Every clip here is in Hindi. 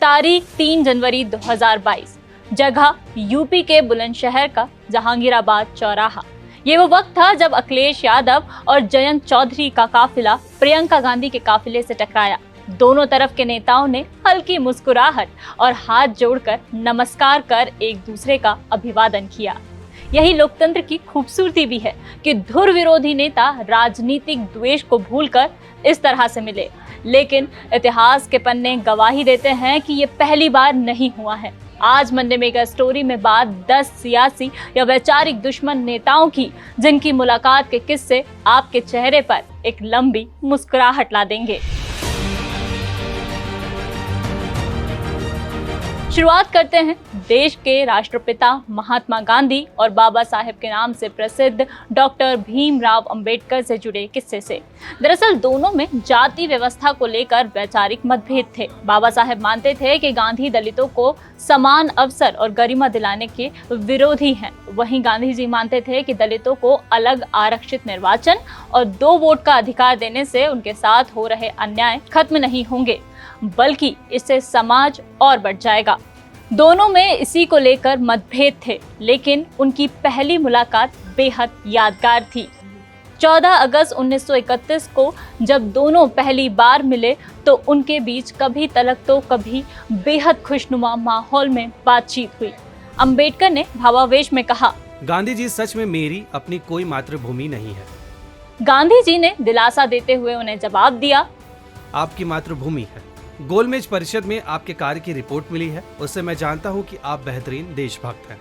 तारीख 3 जनवरी 2022, जगह यूपी के बुलंदशहर का जहांगीराबाद चौराहा। ये वो वक्त था जब अखिलेश यादव और जयंत चौधरी का काफिला प्रियंका गांधी के काफिले से टकराया। दोनों तरफ के नेताओं ने हल्की मुस्कुराहट और हाथ जोड़कर नमस्कार कर एक दूसरे का अभिवादन किया। यही लोकतंत्र की खूबसूरती भी है कि धुर विरोधी नेता राजनीतिक द्वेष को भूलकर इस तरह से मिले। लेकिन इतिहास के पन्ने गवाही देते हैं कि ये पहली बार नहीं हुआ है। आज मंडे मेगा स्टोरी में बात 10 सियासी या वैचारिक दुश्मन नेताओं की, जिनकी मुलाकात के किस्से आपके चेहरे पर एक लंबी मुस्कुराहट ला देंगे। शुरुआत करते हैं देश के राष्ट्रपिता महात्मा गांधी और बाबा साहेब के नाम से प्रसिद्ध डॉक्टर भीमराव अंबेडकर से जुड़े किस्से से। दरअसल दोनों में जाति व्यवस्था को लेकर वैचारिक मतभेद थे। बाबा साहेब मानते थे कि गांधी दलितों को समान अवसर और गरिमा दिलाने के विरोधी हैं। वहीं गांधी जी मानते थे कि दलितों को अलग आरक्षित निर्वाचन और 2 वोट का अधिकार देने से उनके साथ हो रहे अन्याय खत्म नहीं होंगे, बल्कि इससे समाज और बढ़ जाएगा। दोनों में इसी को लेकर मतभेद थे, लेकिन उनकी पहली मुलाकात बेहद यादगार थी। 14 अगस्त 1931 को जब दोनों पहली बार मिले तो उनके बीच कभी तलक तो कभी बेहद खुशनुमा माहौल में बातचीत हुई। अंबेडकर ने भावावेश में कहा, गांधी जी सच में मेरी अपनी कोई मातृभूमि नहीं है। गांधी जी ने दिलासा देते हुए उन्हें जवाब दिया, आपकी मातृभूमि है। गोलमेज परिषद में आपके कार्य की रिपोर्ट मिली है, उससे मैं जानता हूं कि आप बेहतरीन देशभक्त हैं।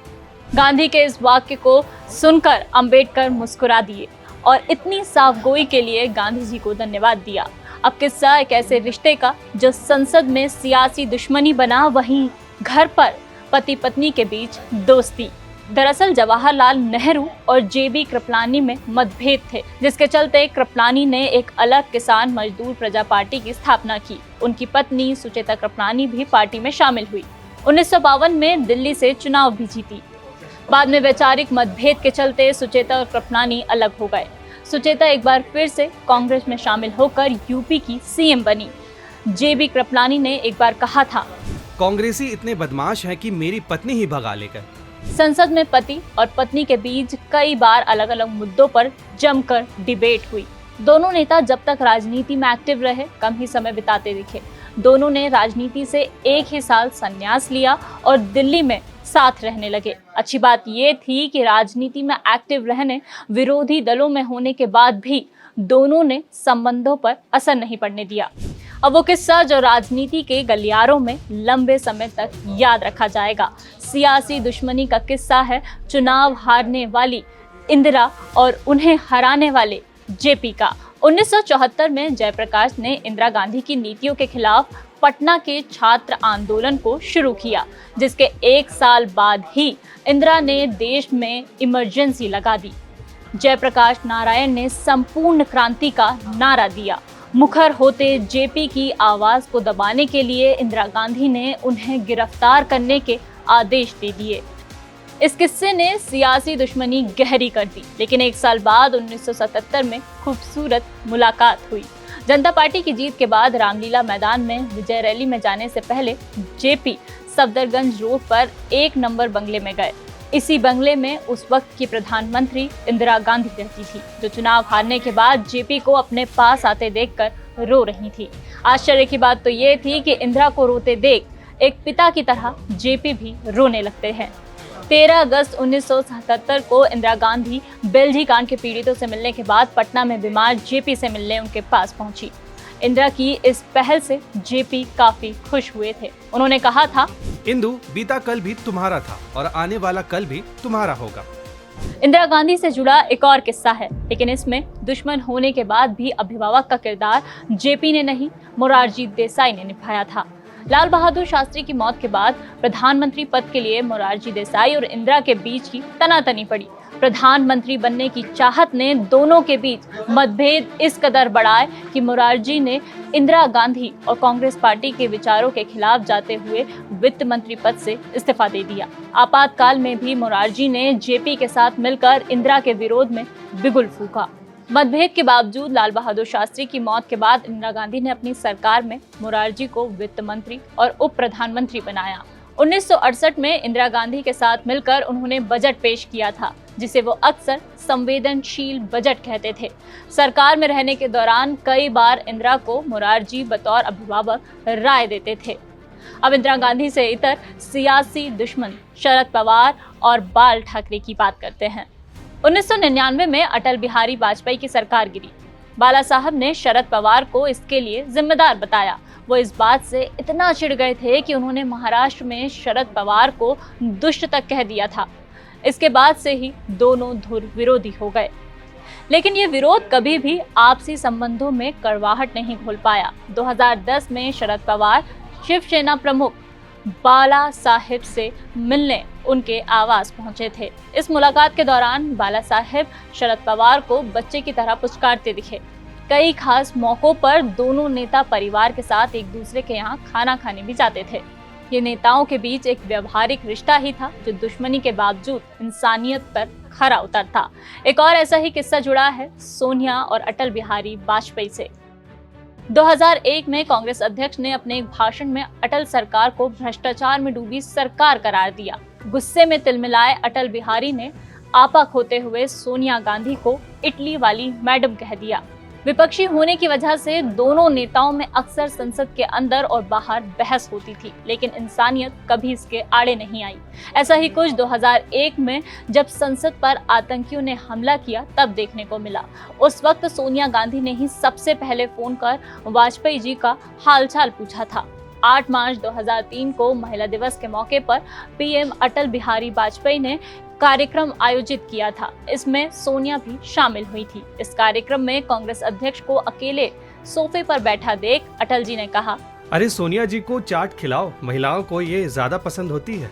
गांधी के इस वाक्य को सुनकर अंबेडकर मुस्कुरा दिए और इतनी साफगोई के लिए गांधी जी को धन्यवाद दिया। अब किस्सा एक ऐसे रिश्ते का जो संसद में सियासी दुश्मनी बना, वहीं घर पर पति पत्नी के बीच दोस्ती। दरअसल जवाहरलाल नेहरू और जेबी कृपलानी में मतभेद थे, जिसके चलते कृपलानी ने एक अलग किसान मजदूर प्रजा पार्टी की स्थापना की। उनकी पत्नी सुचेता कृपलानी भी पार्टी में शामिल हुई। 1952 में दिल्ली से चुनाव भी जीती। बाद में वैचारिक मतभेद के चलते सुचेता और कृपलानी अलग हो गए। सुचेता एक बार फिर से कांग्रेस में शामिल होकर यूपी की सीएम बनी। जेबी कृपलानी ने एक बार कहा था, कांग्रेसी इतने बदमाश हैं कि मेरी पत्नी ही भगा ले गए। संसद में पति और पत्नी के बीच कई बार अलग अलग मुद्दों पर जमकर डिबेट हुई। दोनों नेता जब तक राजनीति में एक्टिव रहे कम ही समय बिताते दिखे। दोनों ने राजनीति से एक ही साल संन्यास लिया और दिल्ली में साथ रहने लगे। अच्छी बात ये थी कि राजनीति में एक्टिव रहने, विरोधी दलों में होने के बाद भी दोनों ने संबंधों पर असर नहीं पड़ने दिया। अब वो किस्सा जो राजनीति के गलियारों में लंबे समय तक याद रखा जाएगा। सियासी दुश्मनी का किस्सा है चुनाव हारने वाली इंदिरा और उन्हें हराने वाले जेपी का। 1974 में जयप्रकाश ने इंदिरा गांधी की नीतियों के खिलाफ पटना के छात्र आंदोलन को शुरू किया, जिसके 1 साल बाद ही इंदिरा ने देश में इमरजेंसी लगा दी। जयप्रकाश नारायण ने संपूर्ण क्रांति का नारा दिया। मुखर होते जेपी की आवाज को दबाने के लिए इंदिरा गांधी ने उन्हें गिरफ्तार करने के आदेश दे दिए। इस किस्से ने सियासी दुश्मनी गहरी कर दी, लेकिन 1 साल बाद 1977 में खूबसूरत मुलाकात हुई। जनता पार्टी की जीत के बाद रामलीला मैदान में विजय रैली में जाने से पहले जेपी सफदरगंज रोड पर 1 नंबर बंगले में गए। इसी बंगले में उस वक्त की प्रधानमंत्री इंदिरा गांधी रहती थी, जो चुनाव हारने के बाद जेपी को अपने पास आते देखकर रो रही थी। आश्चर्य की बात तो ये थी कि इंदिरा को रोते देख एक पिता की तरह जेपी भी रोने लगते हैं। 13 अगस्त 1977 को इंदिरा गांधी बेल्जी कांड के पीड़ितों से मिलने के बाद पटना में बीमार जेपी से मिलने उनके पास पहुंची। इंदिरा की इस पहल से जेपी काफी खुश हुए थे। उन्होंने कहा था, इंदु, बीता कल भी तुम्हारा था और आने वाला कल भी तुम्हारा होगा। इंदिरा गांधी से जुड़ा एक और किस्सा है, लेकिन इसमें दुश्मन होने के बाद भी अभिभावक का किरदार जेपी ने नहीं, मोरारजी देसाई ने निभाया था। लाल बहादुर शास्त्री की मौत के बाद प्रधानमंत्री पद के लिए मोरारजी देसाई और इंदिरा के बीच की तनातनी पड़ी। प्रधानमंत्री बनने की चाहत ने दोनों के बीच मतभेद इस कदर बढ़ाए कि मोरारजी ने इंदिरा गांधी और कांग्रेस पार्टी के विचारों के खिलाफ जाते हुए वित्त मंत्री पद से इस्तीफा दे दिया। आपातकाल में भी मोरारजी ने जेपी के साथ मिलकर इंदिरा के विरोध में बिगुल फूंका। मतभेद के बावजूद लाल बहादुर शास्त्री की मौत के बाद इंदिरा गांधी ने अपनी सरकार में मोरारजी को वित्त मंत्री और उप प्रधानमंत्री बनाया। 1968 में इंदिरा गांधी के साथ मिलकर उन्होंने बजट पेश किया था, जिसे वो अक्सर संवेदनशील बजट कहते थे। सरकार में रहने के दौरान कई बार इंदिरा को मोरारजी बतौर अभिभावक राय देते थे। अब इंदिरा गांधी से इतर सियासी दुश्मन शरद पवार और बाल ठाकरे की बात करते हैं। 1999 में अटल बिहारी वाजपेयी की सरकार गिरी। बाला साहब ने शरद पवार को इसके लिए जिम्मेदार बताया। वो इस बात से इतना चिढ़ गए थे कि उन्होंने महाराष्ट्र में शरद पवार को दुष्ट तक कह दिया था। इसके बाद से ही दोनों धुर विरोधी हो गए। लेकिन ये विरोध कभी भी आपसी संबंधों में कड़वाहट नहीं घोल पाया। 2010 में शरद पवार शिवसेना प्रमुख बाला साहेब से मिलने उनके आवास पहुंचे थे। इस मुलाकात के दौरान बाला साहेब शरद पवार को बच्चे की तरह पुचकारते दिखे। कई खास मौकों पर दोनों नेता परिवार के साथ एक दूसरे के यहाँ खाना खाने भी जाते थे। ये नेताओं के बीच एक व्यवहारिक रिश्ता ही था जो दुश्मनी के बावजूद इंसानियत पर खरा उतरता। एक और ऐसा ही किस्सा जुड़ा है सोनिया और अटल बिहारी वाजपेयी से। 2001 में कांग्रेस अध्यक्ष ने अपने एक भाषण में अटल सरकार को भ्रष्टाचार में डूबी सरकार करार दिया। गुस्से में तिलमिलाए अटल बिहारी ने आपा खोते हुए सोनिया गांधी को इटली वाली मैडम कह दिया। विपक्षी होने की वजह से दोनों नेताओं में अक्सर संसद के अंदर और बाहर बहस होती थी, लेकिन इंसानियत कभी इसके आड़े नहीं आई। ऐसा ही कुछ 2001 में जब संसद पर आतंकियों ने हमला किया तब देखने को मिला। उस वक्त सोनिया गांधी ने ही सबसे पहले फोन कर वाजपेयी जी का हालचाल पूछा था। 8 मार्च 2003 को महिला दिवस के मौके पर पीएम अटल बिहारी वाजपेयी ने कार्यक्रम आयोजित किया था। इसमें सोनिया भी शामिल हुई थी। इस कार्यक्रम में कांग्रेस अध्यक्ष को अकेले सोफे पर बैठा देख अटल जी ने कहा, अरे सोनिया जी को चाट खिलाओ, महिलाओं को ये ज्यादा पसंद होती है।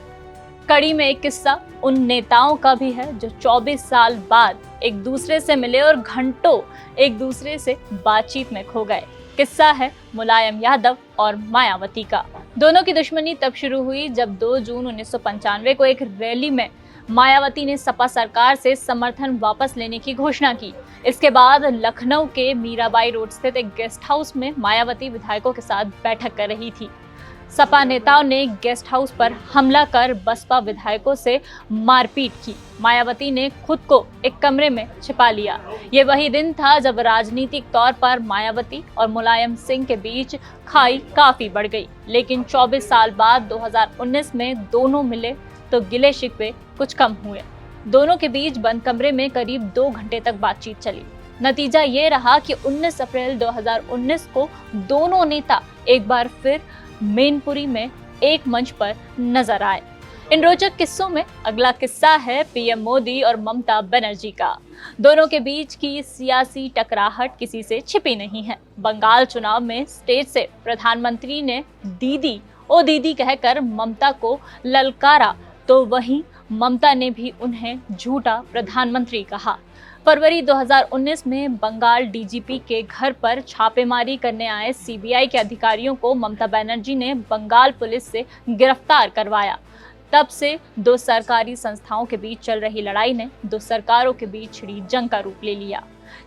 कड़ी में एक किस्सा उन नेताओं का भी है जो 24 साल बाद एक दूसरे से मिले और घंटों एक दूसरे से बातचीत में खो गए। किस्सा है मुलायम यादव और मायावती का। दोनों की दुश्मनी तब शुरू हुई जब 2 जून 1995 को एक रैली में मायावती ने सपा सरकार से समर्थन वापस लेने की घोषणा की। इसके बाद लखनऊ के मीराबाई रोड स्थित एक गेस्ट हाउस में मायावती विधायकों के साथ बैठक कर रही थी। सपा नेताओं ने गेस्ट हाउस पर हमला कर बसपा विधायकों से मारपीट की। मायावती ने खुद को एक कमरे में छिपा लिया। ये वही दिन था जब राजनीतिक तौर पर मायावती और मुलायम सिंह के बीच खाई काफी बढ़ गई। लेकिन 24 साल बाद 2019 में दोनों मिले तो गिले शिकवे कुछ कम हुए। दोनों के बीच बंद कमरे में करीब 2 घंटे तक बातचीत चली। नतीजा ये रहा कि 19 अप्रैल 2019 को दोनों नेता एक बार फिर मैनपुरी में एक मंच पर नजर आए। इन रोचक किस्सों में अगला किस्सा है पीएम मोदी और ममता बनर्जी का। दोनों के बीच की सियासी टकराहट किसी से छिपी नहीं है। बंगाल चुनाव में स्टेज से प्रधानमंत्री ने दीदी ओ दीदी कहकर ममता को ललकारा, तो वहीं ममता ने भी उन्हें झूठा प्रधानमंत्री कहा। फरवरी 2019 में बंगाल डीजीपी के घर पर छापेमारी करने आए सीबीआई के अधिकारियों को ममता बनर्जी ने बंगाल पुलिस से गिरफ्तार करवाया। तब से 2 सरकारी संस्थाओं के बीच चल रही लड़ाई ने 2 सरकारों के बीच छिड़ी जंग का रूप ले लिया।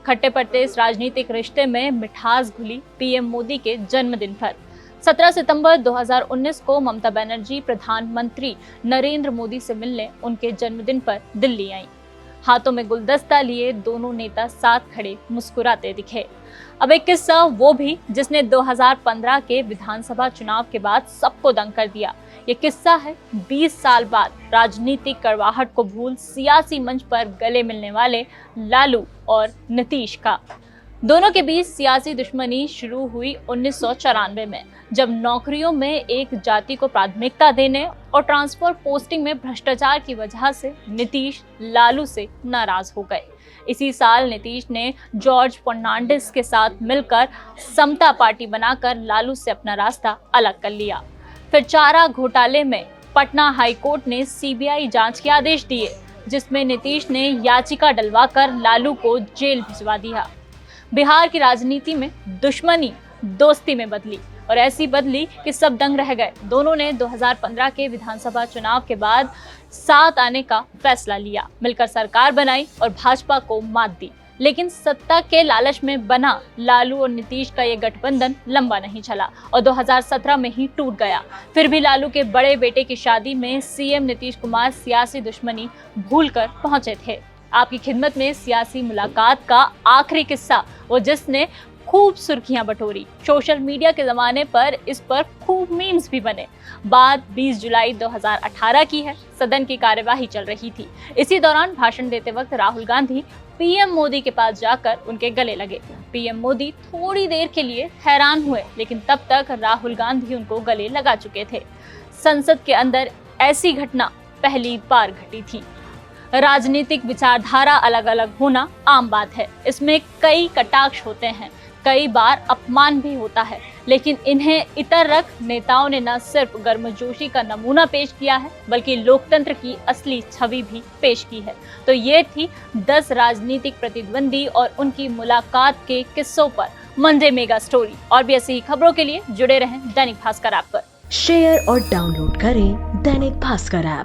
खट्टे पट्टे इस राजनीतिक रिश्ते में मिठास घुली पीएम मोदी के जन्मदिन पर। 17 सितंबर 2019 को ममता बनर्जी प्रधानमंत्री नरेंद्र मोदी से मिलने उनके जन्मदिन पर दिल्ली आईं। हाथों में गुलदस्ता लिए दोनों नेता साथ खड़े मुस्कुराते दिखे। अब एक किस्सा वो भी जिसने 2015 के विधानसभा चुनाव के बाद सबको दंग कर दिया। ये किस्सा है 20 साल बाद राजनीतिक कड़वाहट को भूल सियासी मंच पर गले मिलने वाले लालू और नीतीश का। दोनों के बीच सियासी दुश्मनी शुरू हुई 1994 में, जब नौकरियों में एक जाति को प्राथमिकता देने और ट्रांसफर पोस्टिंग में भ्रष्टाचार की वजह से नीतीश लालू से नाराज हो गए। इसी साल नीतीश ने जॉर्ज फर्नांडिस के साथ मिलकर समता पार्टी बनाकर लालू से अपना रास्ता अलग कर लिया। फिर चारा घोटाले में पटना हाईकोर्ट ने सीबीआई जांच के आदेश दिए, जिसमें नीतीश ने याचिका डलवाकर लालू को जेल भिजवा दिया। बिहार की राजनीति में दुश्मनी दोस्ती में बदली, और ऐसी बदली कि सब दंग रह गए। दोनों ने 2015 के विधानसभा चुनाव के बाद साथ आने का फैसला लिया, मिलकर सरकार बनाई और भाजपा को मात दी। लेकिन सत्ता के लालच में बना लालू और नीतीश का ये गठबंधन लंबा नहीं चला और 2017 में ही टूट गया। फिर भी लालू के बड़े बेटे की शादी में सीएम नीतीश कुमार सियासी दुश्मनी भूलकर पहुंचे थे। आपकी खिदमत में सियासी मुलाकात का आखिरी किस्सा, वो जिसने खूब सुर्खियां बटोरी। सोशल मीडिया के जमाने पर इस पर खूब मीम्स भी बने। बात 20 जुलाई 2018 की है। सदन की कार्यवाही चल रही थी। इसी दौरान भाषण देते वक्त राहुल गांधी पीएम मोदी के पास जाकर उनके गले लगे। पीएम मोदी थोड़ी देर के लिए हैरान हुए, लेकिन तब तक राहुल गांधी उनको गले लगा चुके थे। संसद के अंदर ऐसी घटना पहली बार घटी थी। राजनीतिक विचारधारा अलग अलग होना आम बात है। इसमें कई कटाक्ष होते हैं, कई बार अपमान भी होता है, लेकिन इन्हें इतर रख नेताओं ने न सिर्फ गर्मजोशी का नमूना पेश किया है, बल्कि लोकतंत्र की असली छवि भी पेश की है। तो ये थी 10 राजनीतिक प्रतिद्वंदी और उनकी मुलाकात के किस्सों पर मंडे मेगा स्टोरी। और भी ऐसी ही खबरों के लिए जुड़े रहें दैनिक भास्कर ऐप पर। शेयर और डाउनलोड करें दैनिक भास्कर ऐप।